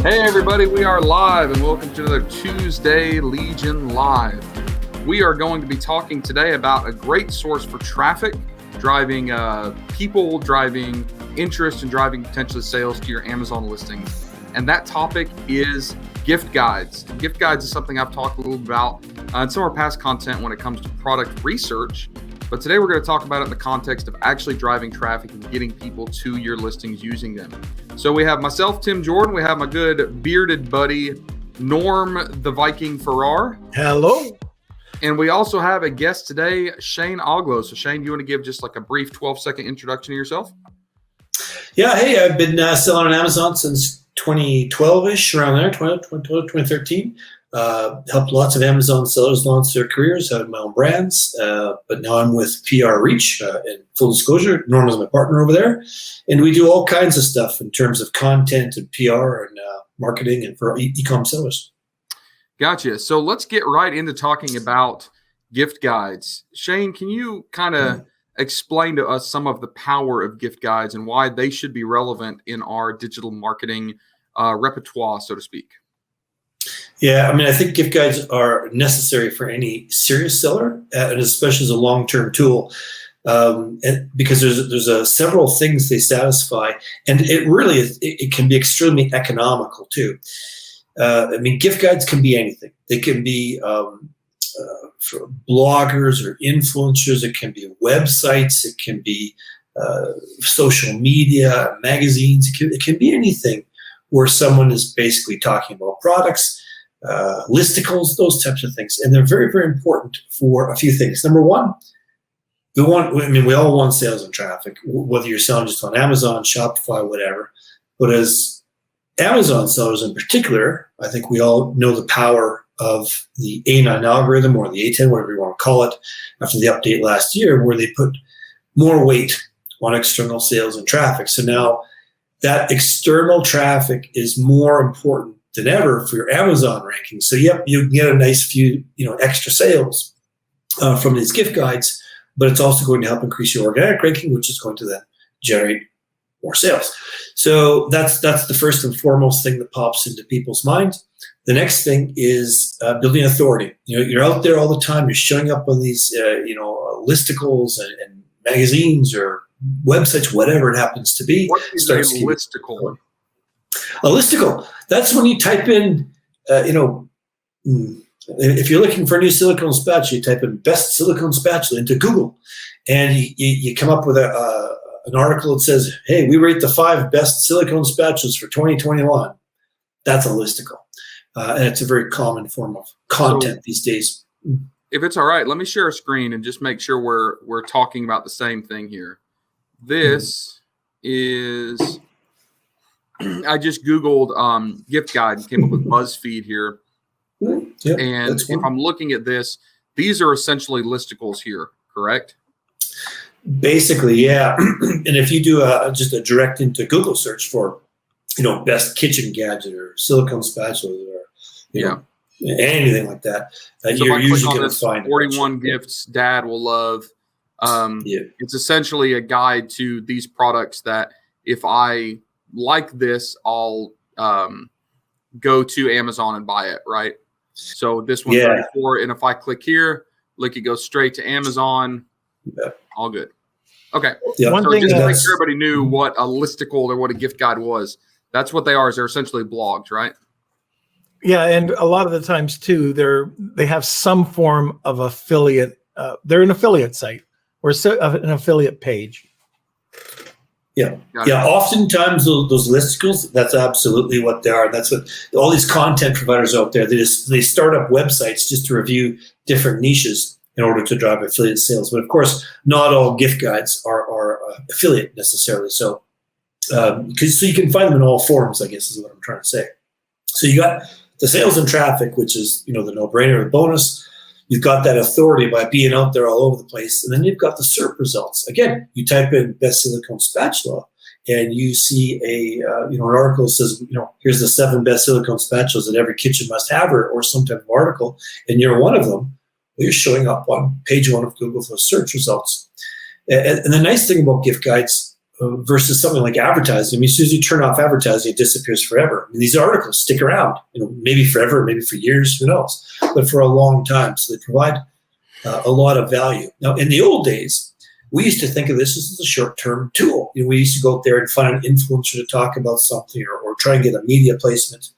Hey everybody, we are live and welcome to another Tuesday Legion Live. We are going to be talking today about a great source for traffic, driving people, driving interest, and driving potentially sales to your Amazon listings. And that topic is gift guides. Gift guides is something I've talked a little about in some of our past content when it comes to product research. But today we're going to talk about it in the context of actually driving traffic and getting people to your listings using them. So we have myself, Tim Jordan. We have my good bearded buddy, Norm the Viking Farrar. Hello. And we also have a guest today, Shane Oglow. So Shane, you want to give just like a brief 12-second introduction to yourself? Yeah, hey, I've been selling on Amazon since 2012-ish, around there, 2013. Helped lots of Amazon sellers launch their careers, having my own brands. But now I'm with prREACH, and full disclosure, Norm is my partner over there. And we do all kinds of stuff in terms of content and PR and marketing and for e-com sellers. Gotcha. So let's get right into talking about gift guides. Shane, can you kind of explain to us some of the power of gift guides and why they should be relevant in our digital marketing repertoire, so to speak? Yeah, I mean, I think gift guides are necessary for any serious seller, and especially as a long-term tool, because there's several things they satisfy, and it can be extremely economical too. I mean, gift guides can be anything. They can be for bloggers or influencers. It can be websites. It can be social media, magazines. It can be anything where someone is basically talking about products, listicles, those types of things. And they're very, very important for a few things. Number one, we all want sales and traffic, whether you're selling just on Amazon, Shopify, whatever. But as Amazon sellers in particular, I think we all know the power of the A9 algorithm, or the A10, whatever you want to call it, after the update last year, where they put more weight on external sales and traffic. So now that external traffic is more important than ever for your Amazon ranking. So yep, you get a nice few, extra sales from these gift guides, but it's also going to help increase your organic ranking, which is going to then generate more sales. So that's the first and foremost thing that pops into people's minds. The next thing is building authority. You're out there all the time. You're showing up on these, listicles and magazines or websites, whatever it happens to be. What is a listicle? A listicle. That's when you type in, if you're looking for a new silicone spatula, you type in best silicone spatula into Google, and you come up with an article that says, hey, we rate the 5 best silicone spatulas for 2021. That's a listicle. And it's a very common form of content these days. If it's all right, let me share a screen and just make sure we're talking about the same thing here. This is, I just Googled gift guide and came up with BuzzFeed here. Yep, and if I'm looking at this, these are essentially listicles here, correct? Basically, yeah. And if you do just a direct into Google search for, best kitchen gadget or silicone spatula or anything like that, so you're usually going to find 41 gifts Dad will love. It's essentially a guide to these products that if I like this, I'll go to Amazon and buy it, right? So this one's ready for it. And if I click here, it goes straight to Amazon. Yeah. All good. Okay. Yeah. So just to make sure everybody knew what a listicle or what a gift guide was, that's what they are. Is they're essentially blogs, right? Yeah, and a lot of the times too, they have some form of affiliate. They're an affiliate site or an affiliate page. Yeah. Oftentimes those listicles, that's absolutely what they are. That's what all these content providers out there, they start up websites just to review different niches in order to drive affiliate sales. But of course, not all gift guides are affiliate necessarily. So you can find them in all forms, I guess is what I'm trying to say. So you got the sales and traffic, which is, the no-brainer, the bonus. You've got that authority by being out there all over the place. And then you've got the SERP results. Again, you type in best silicone spatula and you see an article that says, here's the 7 best silicone spatulas that every kitchen must have, or some type of article, and you're one of them. Well, you're showing up on page 1 of Google for search results. And the nice thing about gift guides, versus something like advertising. I mean, as soon as you turn off advertising, it disappears forever. I mean, these articles stick around, maybe forever, maybe for years, who knows, but for a long time. So they provide a lot of value. Now, in the old days, we used to think of this as a short-term tool. We used to go out there and find an influencer to talk about something or try and get a media placement,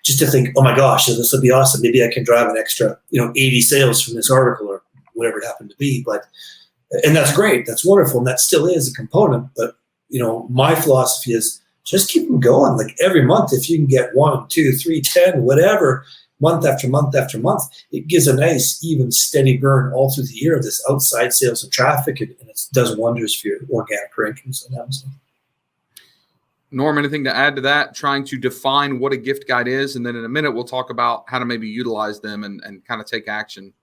just to think, oh my gosh, this would be awesome. Maybe I can drive an extra, 80 sales from this article or whatever it happened to be. And that's great. That's wonderful. And that still is a component. But, my philosophy is just keep them going. Like every month, if you can get 1, 2, 3, 10, whatever, month after month after month, it gives a nice, even, steady burn all through the year of this outside sales and traffic. And it does wonders for your organic rankings and everything. Norm, anything to add to that? Trying to define what a gift guide is, and then in a minute we'll talk about how to maybe utilize them and kind of take action.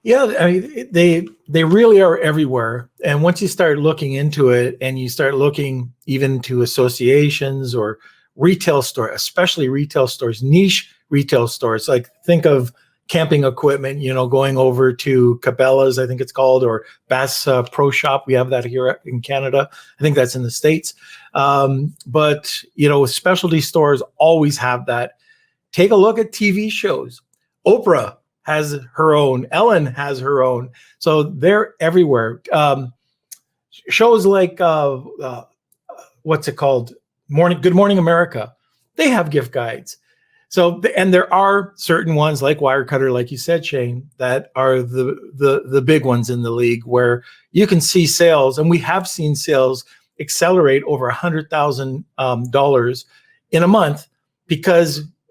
Yeah, I mean, they really are everywhere. And once you start looking into it and you start looking even to associations or retail store, especially retail stores, niche retail stores, like think of camping equipment, going over to Cabela's, I think it's called, or Bass Pro Shop. We have that here in Canada. I think that's in the States. But specialty stores always have that. Take a look at TV shows. Oprah has her own. Ellen has her own. So they're everywhere. Shows like, what's it called? Good Morning America. They have gift guides. So, and there are certain ones like Wirecutter, like you said, Shane, that are the big ones in the league where you can see sales, and we have seen sales accelerate over $100,000 in a month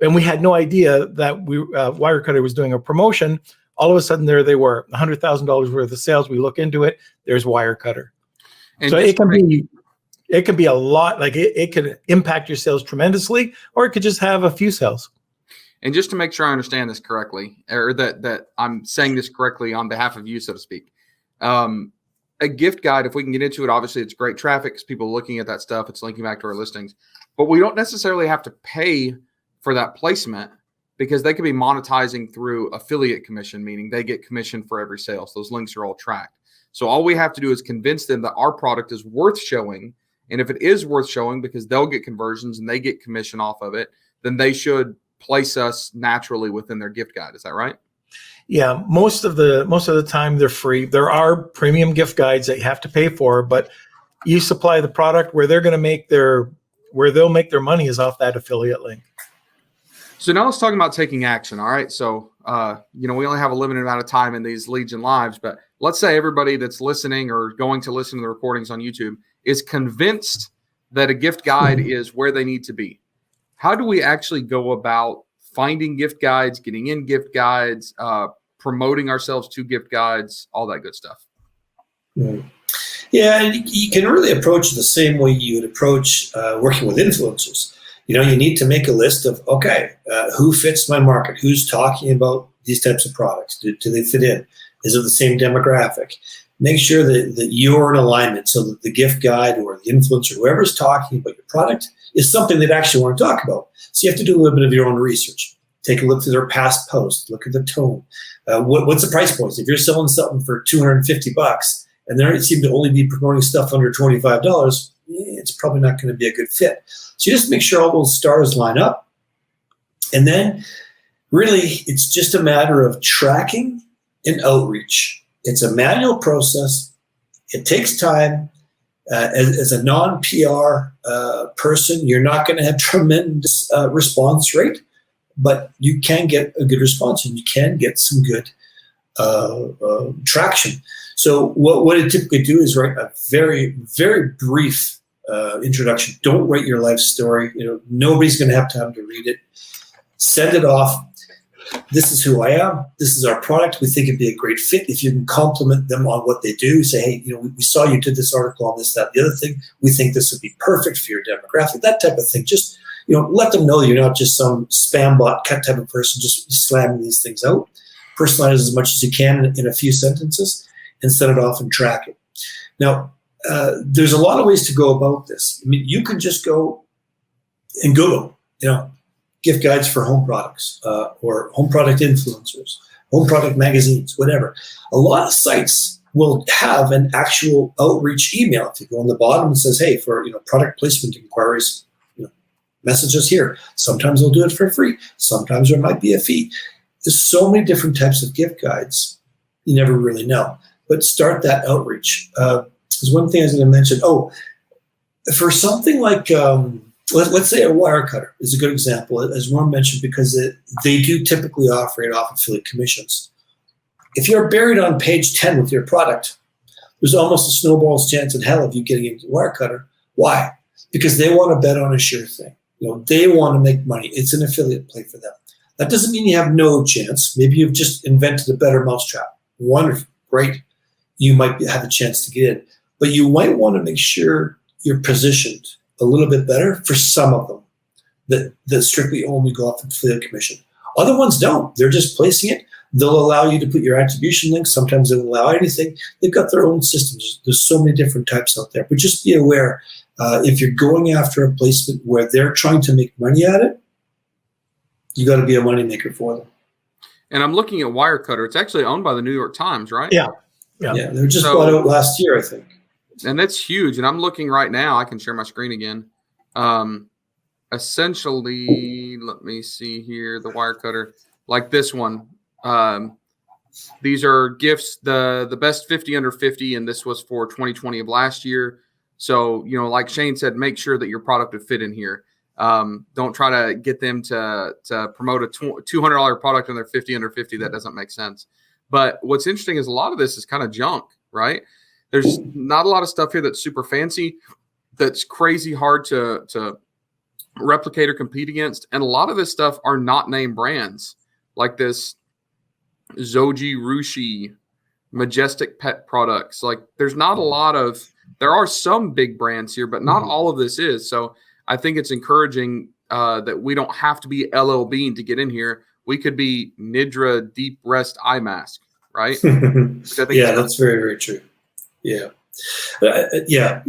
and we had no idea that Wirecutter was doing a promotion. All of a sudden, there they were, $100,000 worth of sales. We look into it. There's Wirecutter. And so it can be a lot. Like it could impact your sales tremendously, or it could just have a few sales. And just to make sure I understand this correctly, or that I'm saying this correctly on behalf of you, so to speak, a gift guide, if we can get into it, obviously it's great traffic because people are looking at that stuff. It's linking back to our listings, but we don't necessarily have to pay for that placement because they could be monetizing through affiliate commission, meaning they get commission for every sale. So those links are all tracked. So all we have to do is convince them that our product is worth showing. And if it is worth showing because they'll get conversions and they get commission off of it, then they should place us naturally within their gift guide. Is that right? Yeah, most of the time they're free. There are premium gift guides that you have to pay for, but you supply the product where they'll make their money is off that affiliate link. So now let's talk about taking action. All right. So, we only have a limited amount of time in these Legion Lives, but let's say everybody that's listening or going to listen to the recordings on YouTube is convinced that a gift guide is where they need to be. How do we actually go about finding gift guides, getting in gift guides, promoting ourselves to gift guides, all that good stuff? Yeah, and you can really approach it the same way you would approach working with influencers. You need to make a list of, who fits my market? Who's talking about these types of products? Do they fit in? Is it the same demographic? Make sure that you're in alignment so that the gift guide or the influencer, whoever's talking about your product, is something they'd actually want to talk about. So you have to do a little bit of your own research. Take a look through their past posts. Look at the tone. What's the price point? If you're selling something for $250 and they seem to only be promoting stuff under $25, it's probably not going to be a good fit. So you just make sure all those stars line up. And then really it's just a matter of tracking and outreach. It's a manual process. It takes time. As a non-PR person, you're not going to have tremendous response rate, but you can get a good response and you can get some good traction. So what I typically do is write a very, very brief introduction. Don't write your life story. Nobody's going to have time to read it. Send it off. This is who I am. This is our product. We think it'd be a great fit if you can compliment them on what they do. Say, hey, we saw you did this article on this, that, the other thing. We think this would be perfect for your demographic, that type of thing. Just, let them know you're not just some spam bot type of person just slamming these things out. Personalize as much as you can in a few sentences and send it off and track it. Now, there's a lot of ways to go about this. I mean, you can just go and Google, gift guides for home products or home product influencers, home product magazines, whatever. A lot of sites will have an actual outreach email. If you go on the bottom, it says, hey, for product placement inquiries, message us here. Sometimes they'll do it for free. Sometimes there might be a fee. There's so many different types of gift guides. You never really know. But start that outreach. There's one thing I was going to mention. Oh, for something like, let's say a wire cutter is a good example, as Norm mentioned, because they do typically operate off affiliate commissions. If you're buried on page 10 with your product, there's almost a snowball's chance in hell of you getting into wire cutter. Why? Because they want to bet on a sure thing. They want to make money. It's an affiliate play for them. That doesn't mean you have no chance. Maybe you've just invented a better mousetrap. Wonderful, great. You might have a chance to get in. But you might want to make sure you're positioned a little bit better for some of them that strictly only go off the affiliate commission. Other ones don't. They're just placing it. They'll allow you to put your attribution links. Sometimes they don't allow anything. They've got their own systems. There's so many different types out there. But just be aware, if you're going after a placement where they're trying to make money at it, you got to be a moneymaker for them. And I'm looking at Wirecutter. It's actually owned by the New York Times, right? Yeah. They were just bought out last year, I think. And that's huge. And I'm looking right now. I can share my screen again. Essentially, let me see here, the Wirecutter, like this one. These are gifts, the best 50 under 50, and this was for 2020 of last year. So, like Shane said, make sure that your product would fit in here. Don't try to get them to promote a $200 product and they're 50 under 50. That doesn't make sense. But what's interesting is a lot of this is kind of junk, right? There's not a lot of stuff here that's super fancy, that's crazy hard to replicate or compete against. And a lot of this stuff are not name brands, like this Zoji Rushi, Majestic Pet Products. Like there's not a lot of, there are some big brands here, but not all of this is. So I think it's encouraging that we don't have to be LL Bean to get in here. We could be Nidra Deep Rest Eye Mask, right? Yeah, that's very, very true. Yeah. Yeah.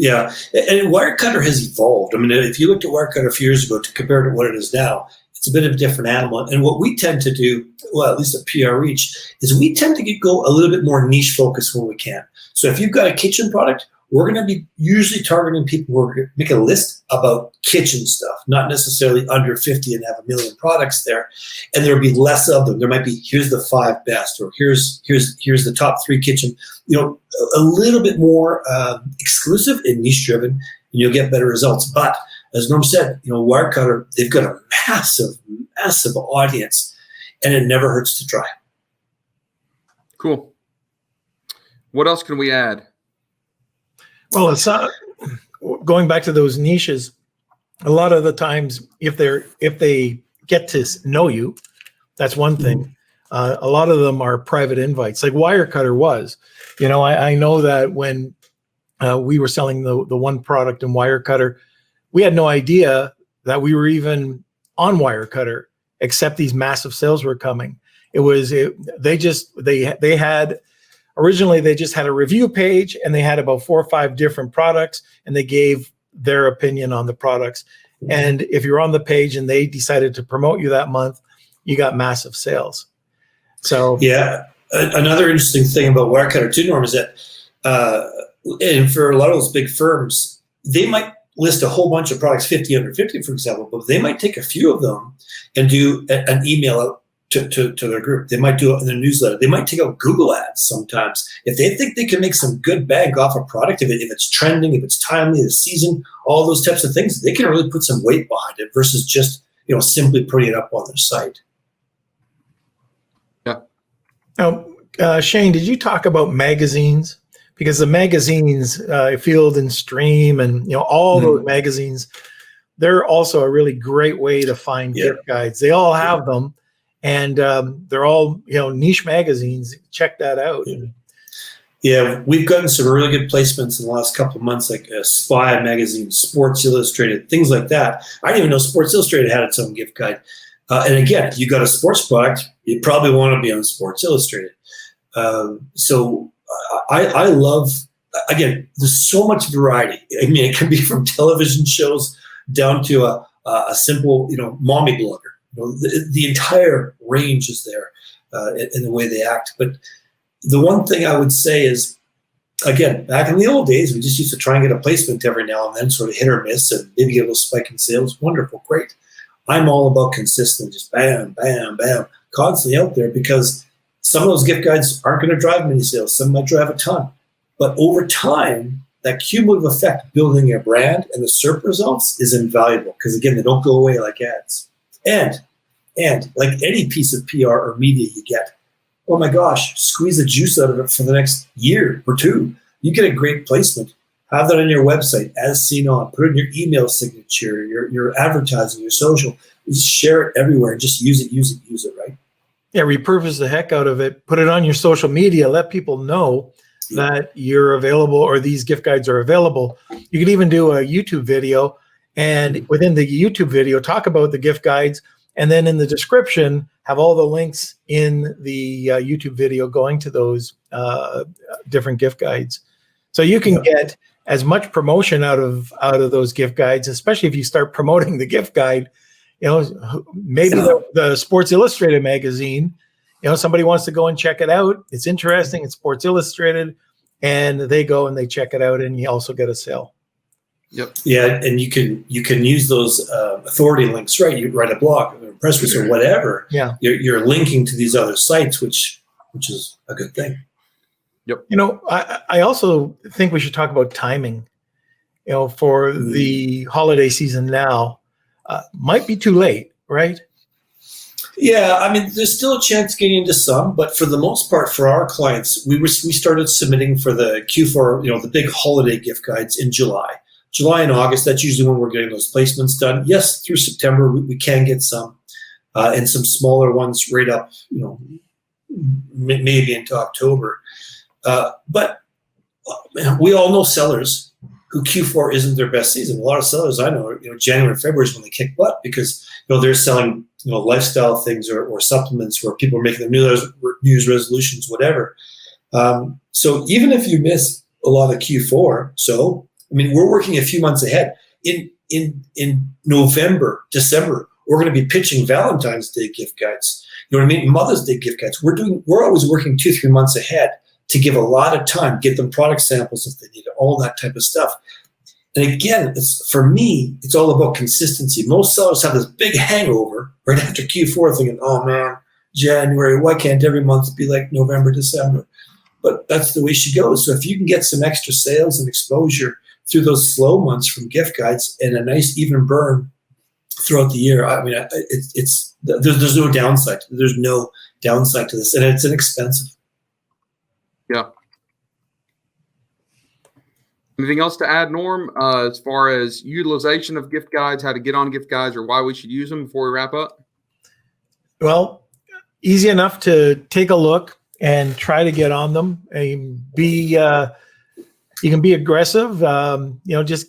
And Wirecutter has evolved. I mean, if you looked at Wirecutter a few years ago to compare to what it is now, it's a bit of a different animal. And what we tend to do, well, at least at prREACH, is we tend to go a little bit more niche focused when we can. So if you've got a kitchen product, we're going to be usually targeting people who are going to make a list about kitchen stuff, not necessarily under 50 and have a million products there. And there'll be less of them. There might be, here's the 5 best, or here's the top 3 kitchen, a little bit more exclusive and niche driven, and you'll get better results. But as Norm said, Wirecutter, they've got a massive audience, and it never hurts to try. Cool. What else can we add? Well, it's going back to those niches. A lot of the times, if they get to know you, that's one thing. A lot of them are private invites, like Wirecutter was. I know that when we were selling the one product in Wirecutter, we had no idea that we were even on Wirecutter, except these massive sales were coming. They had. Originally, they just had a review page, and they had about 4 or 5 different products, and they gave their opinion on the products. And if you're on the page and they decided to promote you that month, you got massive sales. So yeah, another interesting thing about Wirecutter too, Norm, is that, and for a lot of those big firms, they might list a whole bunch of products, 50 under 50, for example, but they might take a few of them and do an email out to their group. They might do it in their newsletter. They might take out Google ads sometimes. If they think they can make some good bank off a product, if it's trending, if it's timely, the season, all those types of things, they can really put some weight behind it versus just, simply putting it up on their site. Yeah. Now, Shane, did you talk about magazines? Because the magazines, Field and Stream and, all those magazines, they're also a really great way to find gift guides. They all have them. And they're all, niche magazines. Check that out. Yeah, we've gotten some really good placements in the last couple of months, like Spy magazine, Sports Illustrated, things like that. I didn't even know Sports Illustrated had its own gift guide. And again, if you got a sports product, you probably want to be on Sports Illustrated. So I love, again, there's so much variety. I mean, it can be from television shows down to a simple, mommy blogger. The entire range is there in the way they act. But the one thing I would say is again, back in the old days, we just used to try and get a placement every now and then, sort of hit or miss, and maybe get a little spike in sales. Wonderful, great. I'm all about consistent, just bam, bam, bam, constantly out there, because some of those gift guides aren't going to drive many sales. Some might drive a ton. But over time, that cumulative effect building your brand and the SERP results is invaluable, because, again, they don't go away like ads. And like any piece of PR or media you get, oh my gosh, squeeze the juice out of it for the next year or two. You get a great placement. Have that on your website as seen on. Put it in your email signature, your advertising, your social. Just share it everywhere. Just use it, right? Yeah, repurpose the heck out of it. Put it on your social media. Let people know that you're available, or these gift guides are available. You could even do a YouTube video, and within the YouTube video, talk about the gift guides, and then in the description, have all the links in the YouTube video going to those different gift guides. So you can get as much promotion out of those gift guides, especially if you start promoting the gift guide. You know, maybe the Sports Illustrated magazine, you know, somebody wants to go and check it out. It's interesting. It's Sports Illustrated, and they go and they check it out, and you also get a sale. Yep. Yeah, and you can use those authority links, right? You write a blog, or a press release, or whatever. Yeah, you're linking to these other sites, which is a good thing. Yep. You know, I also think we should talk about timing. You know, for the holiday season now, might be too late, right? Yeah, I mean, there's still a chance getting into some, but for the most part, for our clients, we started submitting for the Q4, you know, the big holiday gift guides in July and August. That's usually when we're getting those placements done. Yes, through September we can get some, and some smaller ones right up, you know, maybe into October. But we all know sellers who Q4 isn't their best season. A lot of sellers I know, you know, January and February is when they kick butt, because, you know, they're selling, you know, lifestyle things or supplements where people are making their New Year's resolutions, whatever. So even if you miss a lot of Q4, I mean, we're working a few months ahead. In November, December, we're going to be pitching Valentine's Day gift guides. You know what I mean? Mother's Day gift guides. We're always working 2-3 months ahead to give a lot of time, get them product samples if they need it, all that type of stuff. And again, for me, it's all about consistency. Most sellers have this big hangover right after Q4 thinking, oh man, January, why can't every month be like November, December? But that's the way she goes. So if you can get some extra sales and exposure through those slow months from gift guides and a nice even burn throughout the year, I mean, there's no downside. There's no downside to this, and it's inexpensive. Yeah. Anything else to add, Norm, as far as utilization of gift guides, how to get on gift guides, or why we should use them before we wrap up? Well, easy enough to take a look and try to get on them. And you can be aggressive. You know, just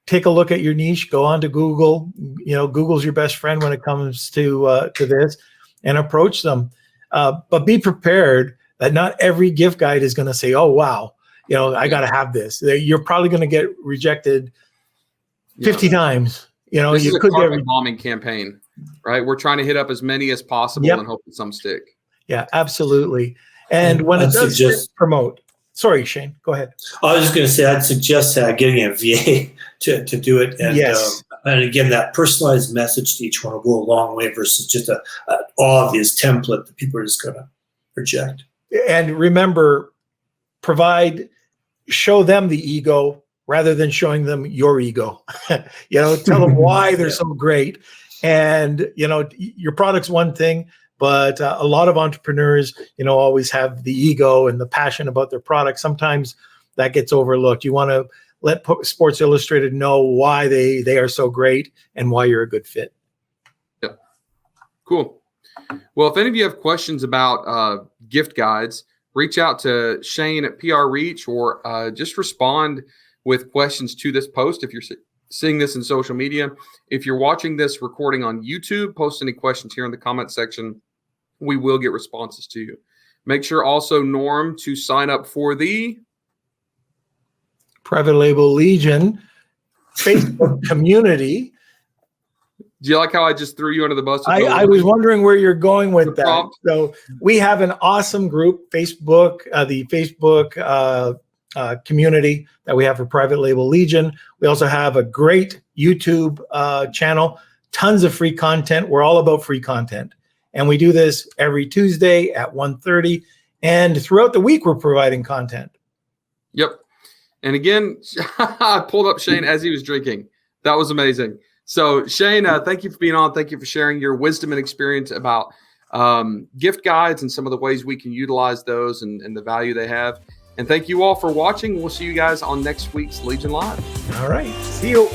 take a look at your niche. Go on to Google. You know, Google's your best friend when it comes to this, and approach them. But be prepared that not every gift guide is going to say, "Oh, wow, you know, I got to have this." You're probably going to get rejected 50 times. You know, this you is could a carpet bombing campaign, right? We're trying to hit up as many as possible and hope that some stick. Yeah, absolutely. And when it does promote, sorry, Shane, go ahead. I was just going to say, I'd suggest getting a VA to do it. And, and again, that personalized message to each one will go a long way versus just an obvious template that people are just going to reject. And remember, show them the ego rather than showing them your ego. You know, tell them why they're so great. And, you know, your product's one thing, but a lot of entrepreneurs, you know, always have the ego and the passion about their product. Sometimes that gets overlooked. You want to let Sports Illustrated know why they are so great and why you're a good fit. Yeah. Cool. Well, if any of you have questions about gift guides, reach out to Shane at prREACH, or just respond with questions to this post if you're seeing this in social media. If you're watching this recording on YouTube, post any questions here in the comment section. We will get responses to you. Make sure also, Norm, to sign up for the Private Label Legion Facebook community. Do you like how I just threw you under the bus? I was wondering where you're going with that. So we have an awesome group, Facebook, the Facebook community that we have for Private Label Legion. We also have a great YouTube channel, tons of free content. We're all about free content. And we do this every Tuesday at 1:30. And throughout the week, we're providing content. Yep. And again, I pulled up Shane as he was drinking. That was amazing. So Shane, thank you for being on. Thank you for sharing your wisdom and experience about gift guides and some of the ways we can utilize those and the value they have. And thank you all for watching. We'll see you guys on next week's Legion Live. All right. See you.